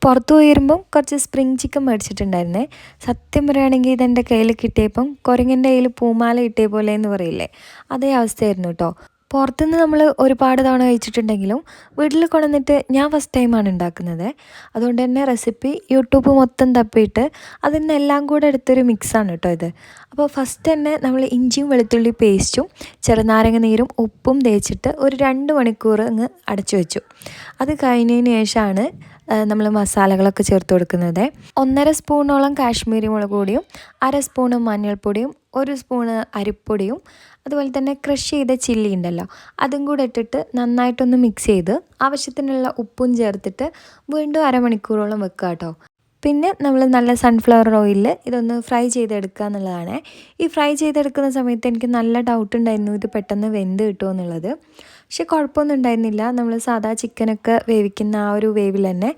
പുറത്ത് പോയി വരുമ്പം കുറച്ച് സ്പ്രിങ് ചിക്കൻ മേടിച്ചിട്ടുണ്ടായിരുന്നേ. സത്യം പറയുകയാണെങ്കിൽ ഇതെൻ്റെ കയ്യിൽ കിട്ടിയപ്പം കുരങ്ങൻ്റെ കയ്യിൽ പൂമാല കിട്ടിയ പോലെ എന്ന് പറയില്ലേ, അതേ അവസ്ഥയായിരുന്നു കേട്ടോ. പുറത്തുനിന്ന് നമ്മൾ ഒരുപാട് തവണ കഴിച്ചിട്ടുണ്ടെങ്കിലും വീട്ടിൽ കൊണ്ടുവന്നിട്ട് ഞാൻ ഫസ്റ്റ് ടൈമാണ് ഉണ്ടാക്കുന്നത്. അതുകൊണ്ട് തന്നെ റെസിപ്പി യൂട്യൂബ് മൊത്തം തപ്പിയിട്ട് അതിൽ നിന്നെല്ലാം കൂടെ എടുത്തൊരു മിക്സാണ് കേട്ടോ ഇത്. അപ്പോൾ ഫസ്റ്റ് തന്നെ നമ്മൾ ഇഞ്ചിയും വെളുത്തുള്ളി പേസ്റ്റും ചെറുനാരങ്ങ നീരും ഉപ്പും തേച്ചിട്ട് ഒരു 2 മണിക്കൂർ അങ്ങ് അടച്ചു വെച്ചു. അത് കഴിഞ്ഞതിന് ശേഷമാണ് നമ്മൾ മസാലകളൊക്കെ ചേർത്ത് കൊടുക്കുന്നത്. 1.5 സ്പൂണോളം കാശ്മീരി മുളക് പൊടിയും 1/2 സ്പൂണ് മഞ്ഞൾപ്പൊടിയും 1 സ്പൂണ് അരിപ്പൊടിയും അതുപോലെ തന്നെ ക്രഷ് ചെയ്ത ചില്ലി ഉണ്ടല്ലോ അതും കൂടെ ഇട്ടിട്ട് നന്നായിട്ടൊന്ന് മിക്സ് ചെയ്ത് ആവശ്യത്തിനുള്ള ഉപ്പും ചേർത്തിട്ട് വീണ്ടും 1/2 മണിക്കൂറോളം വെക്കുക കേട്ടോ. പിന്നെ നമ്മൾ നല്ല സൺഫ്ലവർ ഓയിലിൽ ഇതൊന്ന് ഫ്രൈ ചെയ്തെടുക്കുക എന്നുള്ളതാണ്. ഈ ഫ്രൈ ചെയ്തെടുക്കുന്ന സമയത്ത് എനിക്ക് നല്ല ഡൗട്ട് ഉണ്ടായിരുന്നു ഇത് പെട്ടെന്ന് വെന്ത് കിട്ടുമോ എന്നുള്ളത്. പക്ഷെ കുഴപ്പമൊന്നും ഉണ്ടായിരുന്നില്ല. നമ്മൾ സാധാ ചിക്കനൊക്കെ വേവിക്കുന്ന ആ ഒരു വേവിൽ തന്നെ